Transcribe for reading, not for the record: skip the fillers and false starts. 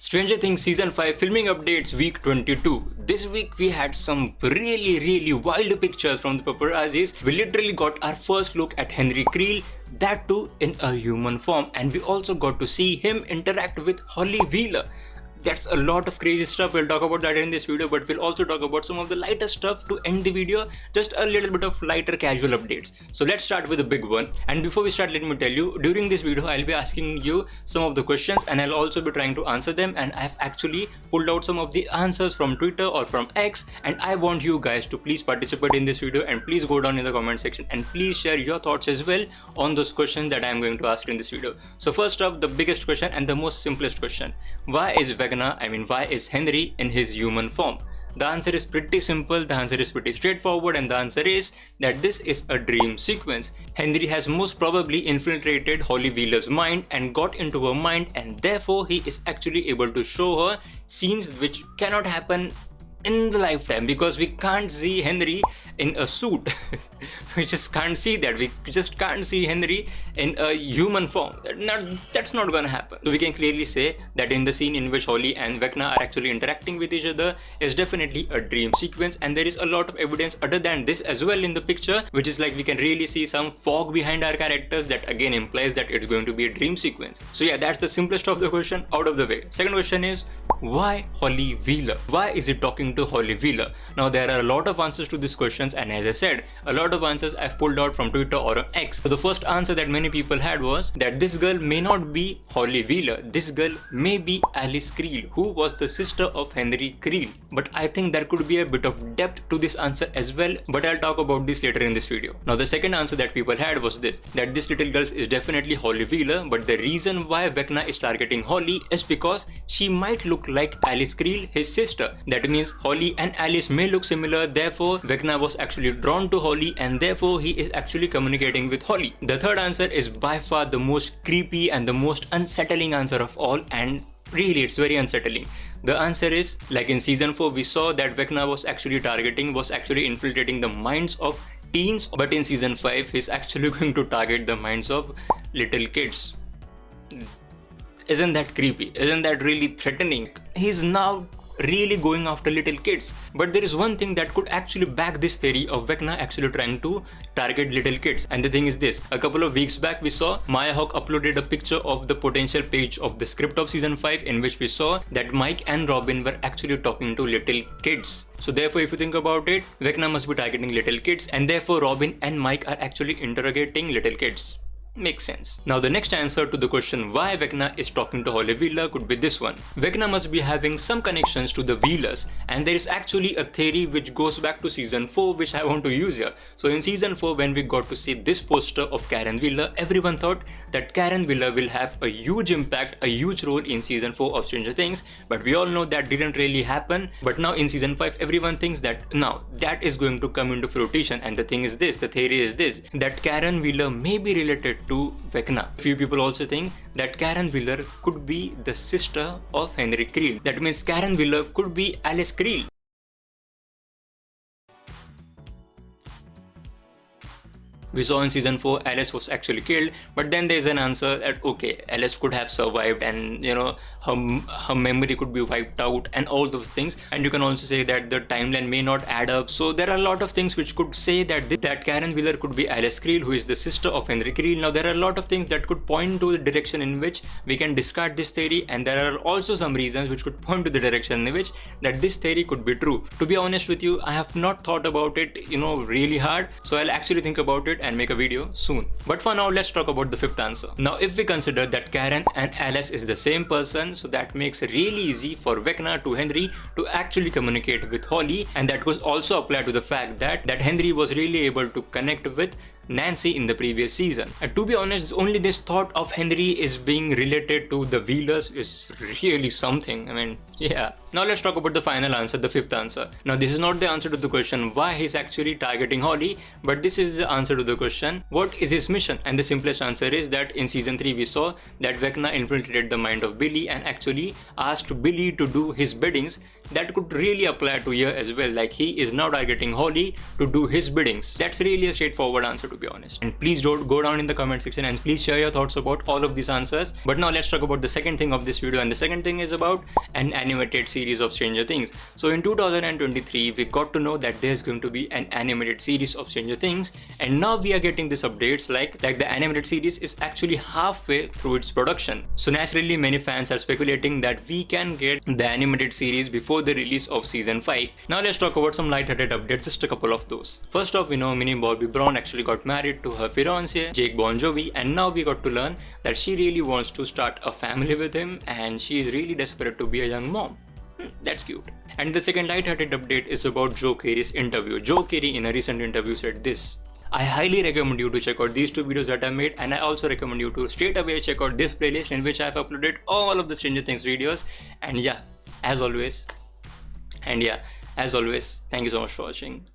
Stranger Things Season 5 filming updates week 22. This week we had some really wild pictures from the paparazzis. We literally got our first look at Henry Creel, that too in a human form, and we also got to see him interact with Holly Wheeler. That's a lot of crazy stuff. We'll talk about that in this video, but we'll also talk about some of the lighter stuff to end the video, just a little bit of lighter casual updates. So let's start with the big one. And before we start, let me tell you, during this video I'll be asking you some of the questions and I'll also be trying to answer them, and I've actually pulled out some of the answers from Twitter or from X, and I want you guys to please participate in this video, and please go down in the comment section and please share your thoughts as well on those questions that I'm going to ask in this video. So first up, the biggest question and the most simplest question: why is Henry in his human form? The answer is pretty simple, the answer is pretty straightforward, and the answer is that this is a dream sequence. Henry has most probably infiltrated Holly Wheeler's mind and got into her mind, and therefore he is actually able to show her scenes which cannot happen in the lifetime, because we can't see Henry in a suit. We just can't see that. We just can't see Henry in a human form. That's not gonna happen. So we can clearly say that in the scene in which Holly and Vecna are actually interacting with each other is definitely a dream sequence, and there is a lot of evidence other than this as well in the picture, which is like we can really see some fog behind our characters that again implies that it's going to be a dream sequence. So yeah, that's the simplest of the question out of the way. Second question is, why Holly Wheeler? Why is he talking to Holly Wheeler? Now there are a lot of answers to these questions, and as I said, a lot of answers I've pulled out from Twitter or X. So the first answer that many people had was that this girl may not be Holly Wheeler, this girl may be Alice Creel, who was the sister of Henry Creel. But I think there could be a bit of depth to this answer as well, but I'll talk about this later in this video. Now the second answer that people had was this, that this little girl is definitely Holly Wheeler, but the reason why Vecna is targeting Holly is because she might look like Alice Creel, his sister. That means Holly and Alice may look similar, therefore Vecna was actually drawn to Holly, and therefore he is actually communicating with Holly. The third answer is by far the most creepy and the most unsettling answer of all, and really it's very unsettling. The answer is, like in season 4 we saw that Vecna was actually infiltrating the minds of teens, but in season 5 he's actually going to target the minds of little kids. Isn't that creepy? Isn't that really threatening? He's now really going after little kids. But there is one thing that could actually back this theory of Vecna actually trying to target little kids, and the thing is this. A couple of weeks back we saw Maya Hawke uploaded a picture of the potential page of the script of season 5, in which we saw that Mike and Robin were actually talking to little kids. So therefore, if you think about it, Vecna must be targeting little kids, and therefore Robin and Mike are actually interrogating little kids. Makes sense. Now the next answer to the question why Vecna is talking to Holly Wheeler could be this one. Vecna must be having some connections to the Wheelers, and there is actually a theory which goes back to season 4 which I want to use here. So in season 4, when we got to see this poster of Karen Wheeler, everyone thought that Karen Wheeler will have a huge impact, a huge role in season 4 of Stranger Things, but we all know that didn't really happen. But now in season 5 everyone thinks that now that is going to come into fruition, and the thing is this, the theory is this, that Karen Wheeler may be related to Vecna. Few people also think that Karen Wheeler could be the sister of Henry Creel. That means Karen Wheeler could be Alice Creel. We saw in season 4 Alice was actually killed, but then there's an answer that okay, Alice could have survived, and you know, her memory could be wiped out and all those things. And you can also say that the timeline may not add up. So there are a lot of things which could say that Karen Wheeler could be Alice Creel, who is the sister of Henry Creel. Now there are a lot of things that could point to the direction in which we can discard this theory, and there are also some reasons which could point to the direction in which that this theory could be true. To be honest with you, I have not thought about it, you know, really hard, so I'll actually think about it and make a video soon. But for now, let's talk about the fifth answer. Now if we consider that Karen and Alice is the same person, so that makes it really easy for Vecna to Henry to actually communicate with Holly, and that was also applied to the fact that Henry was really able to connect with Nancy in the previous season. And to be honest, only this thought of Henry is being related to the Wheelers is really something. I mean, yeah. Now let's talk about the final answer, the fifth answer. Now this is not the answer to the question why he's actually targeting Holly, but this is the answer to the question what is his mission. And the simplest answer is that in season 3 we saw that Vecna infiltrated the mind of Billy and actually asked Billy to do his biddings. That could really apply to here as well, like he is now targeting Holly to do his biddings. That's really a straightforward answer to to be honest. And please don't go down in the comment section and please share your thoughts about all of these answers. But now let's talk about the second thing of this video, and the second thing is about an animated series of Stranger Things. So in 2023 we got to know that there's going to be an animated series of Stranger Things, and now we are getting these updates like the animated series is actually halfway through its production. So naturally many fans are speculating that we can get the animated series before the release of season 5. Now let's talk about some light-hearted updates, just a couple of those. First off, we know Minnie Bobby Brown actually got married to her fiancé Jake Bon Jovi, and now we got to learn that she really wants to start a family with him and she is really desperate to be a young mom. That's cute. And the second light-hearted update is about Joe Keery's interview. Joe Keery in a recent interview said this: I highly recommend you to check out these two videos that I made, and I also recommend you to straight away check out this playlist in which I have uploaded all of the Stranger Things videos. And as always, thank you so much for watching.